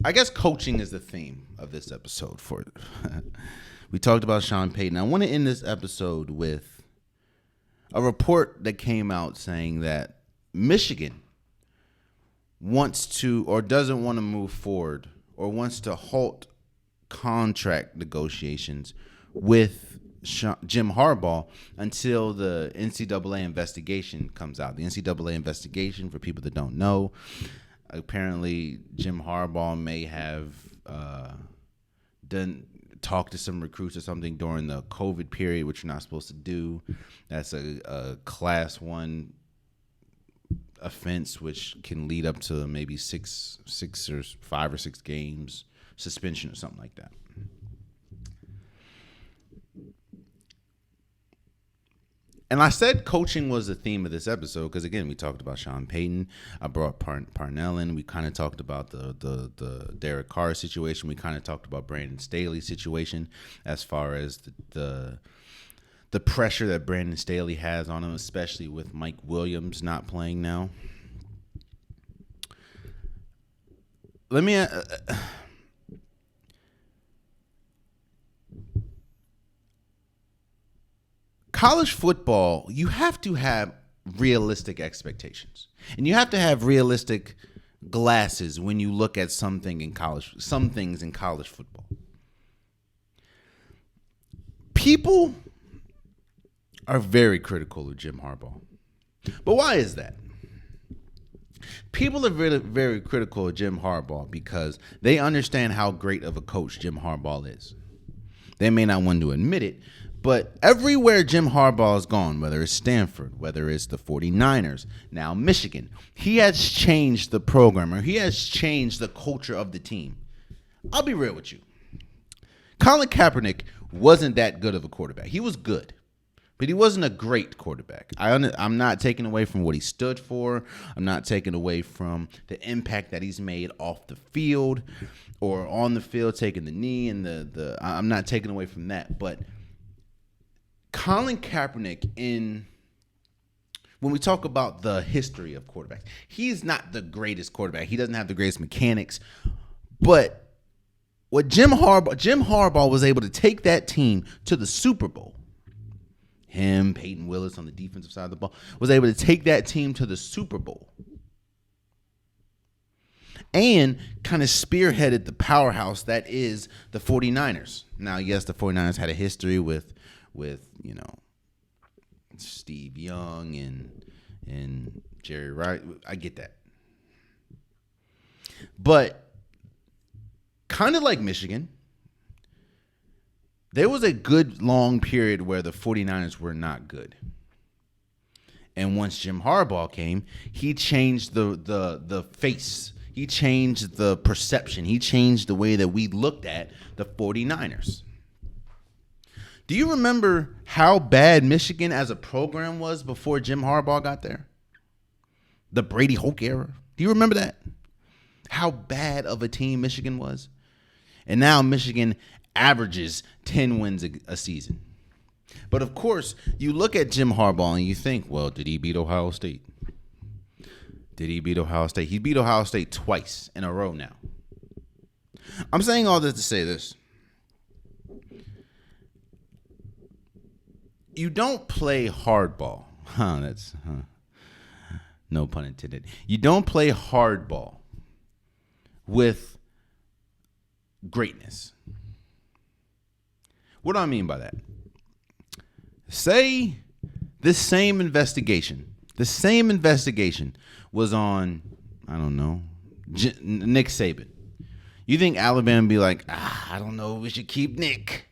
I guess coaching is the theme of this episode. We talked about Sean Payton. I want to end this episode with a report that came out saying that Michigan wants to or doesn't want to move forward or wants to halt contract negotiations with Jim Harbaugh until the NCAA investigation comes out. The NCAA investigation, for people that don't know, apparently Jim Harbaugh may have talked to some recruits or something during the COVID period, which you're not supposed to do. That's a Class 1 offense, which can lead up to maybe 5 or 6 games suspension or something like that. And I said coaching was the theme of this episode because, again, we talked about Sean Payton. I brought Parnell in. We kind of talked about the Derek Carr situation. We kind of talked about Brandon Staley's situation as far as the pressure that Brandon Staley has on him, especially with Mike Williams not playing now. Let me... college football, you have to have realistic expectations. And you have to have realistic glasses when you look at some things in college football. People are very critical of Jim Harbaugh. But why is that? People are very, very critical of Jim Harbaugh because they understand how great of a coach Jim Harbaugh is. They may not want to admit it, but everywhere Jim Harbaugh has gone, whether it's Stanford, whether it's the 49ers, now Michigan, he has changed the program, or he has changed the culture of the team. I'll be real with you. Colin Kaepernick wasn't that good of a quarterback. He was good, but he wasn't a great quarterback. I'm not taking away from what he stood for. I'm not taking away from the impact that he's made off the field or on the field, taking the knee, and I'm not taking away from that, but Colin Kaepernick, when we talk about the history of quarterbacks, he's not the greatest quarterback. He doesn't have the greatest mechanics. But what Jim Harbaugh was able to take that team to the Super Bowl. Him, Peyton Willis on the defensive side of the ball, was able to take that team to the Super Bowl. And kind of spearheaded the powerhouse that is the 49ers. Now, yes, the 49ers had a history with Steve Young and Jerry Rice. I get that. But kind of like Michigan, there was a good long period where the 49ers were not good. And once Jim Harbaugh came, he changed the face. He changed the perception. He changed the way that we looked at the 49ers. Do you remember how bad Michigan as a program was before Jim Harbaugh got there? The Brady Hoke era. Do you remember that? How bad of a team Michigan was? And now Michigan averages 10 wins a season. But of course, you look at Jim Harbaugh and you think, well, did he beat Ohio State? Did he beat Ohio State? He beat Ohio State twice in a row now. I'm saying all this to say this. You don't play hardball. No pun intended. You don't play hardball with greatness. What do I mean by that? Say this same investigation was on, I don't know, Nick Saban. You think Alabama would be like, I don't know if we should keep Nick.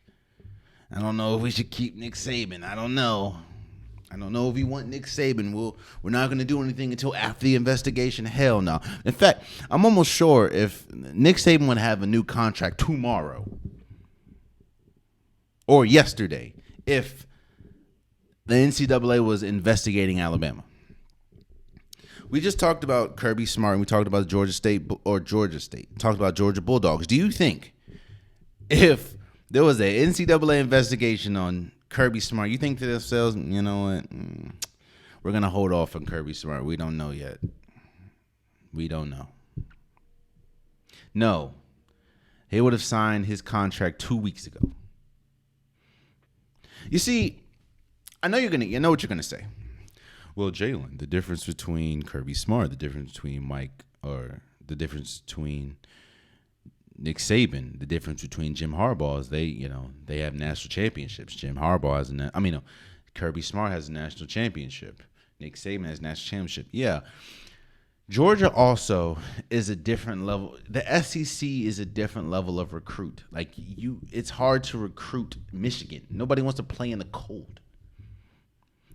I don't know if we should keep Nick Saban. I don't know if we want Nick Saban. We're not going to do anything until after the investigation. Hell no. In fact, I'm almost sure if Nick Saban would have a new contract tomorrow or yesterday, if the NCAA was investigating Alabama. We just talked about Kirby Smart, and we talked about Georgia State. Talked about Georgia Bulldogs. Do you think if there was an NCAA investigation on Kirby Smart, you think to themselves, you know what, we're going to hold off on Kirby Smart. We don't know yet. We don't know. No, he would have signed his contract 2 weeks ago. You see, I know what you're gonna say. Well, Jalen, the difference between Kirby Smart, the difference between the difference between Nick Saban, the difference between Jim Harbaugh is they have national championships. Jim Harbaugh has Kirby Smart has a national championship. Nick Saban has a national championship. Yeah. Georgia also is a different level. The SEC is a different level of recruit. It's hard to recruit Michigan. Nobody wants to play in the cold.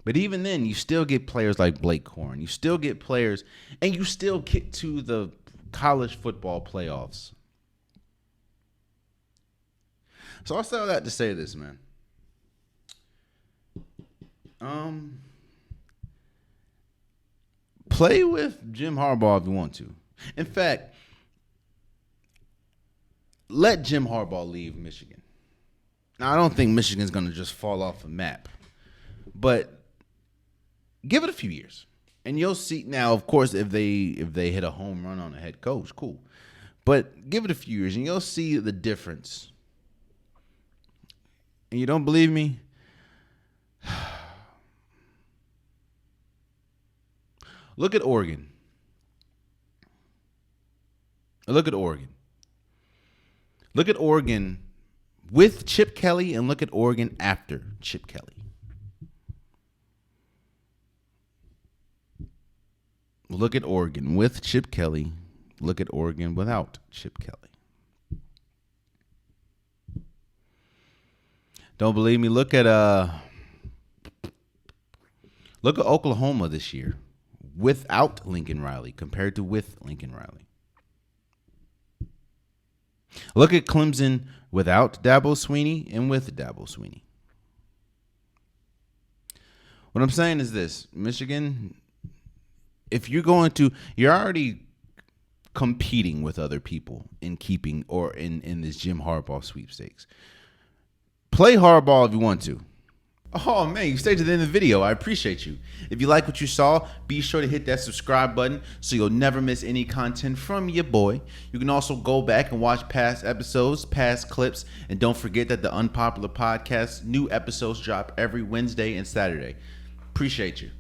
But even then, you still get players like Blake Corn. You still get players, and you still get to the college football playoffs. So I'll say all that to say this, man. Play with Jim Harbaugh if you want to. In fact, let Jim Harbaugh leave Michigan. Now, I don't think Michigan's going to just fall off the map. But give it a few years. And you'll see. Now, of course, if they hit a home run on a head coach, cool. But give it a few years, and you'll see the difference. And you don't believe me? Look at Oregon. Look at Oregon. Look at Oregon with Chip Kelly, and look at Oregon after Chip Kelly. Look at Oregon with Chip Kelly. Look at Oregon without Chip Kelly. Don't believe me? Look at Oklahoma this year without Lincoln Riley compared to with Lincoln Riley. Look at Clemson without Dabo Swinney and with Dabo Swinney. What I'm saying is this: Michigan, if you're already competing with other people in keeping or in this Jim Harbaugh sweepstakes. Play Harbaugh if you want to. Oh, man, you stayed to the end of the video. I appreciate you. If you like what you saw, be sure to hit that subscribe button so you'll never miss any content from your boy. You can also go back and watch past episodes, past clips, and don't forget that the Unpopular Podcast, new episodes drop every Wednesday and Saturday. Appreciate you.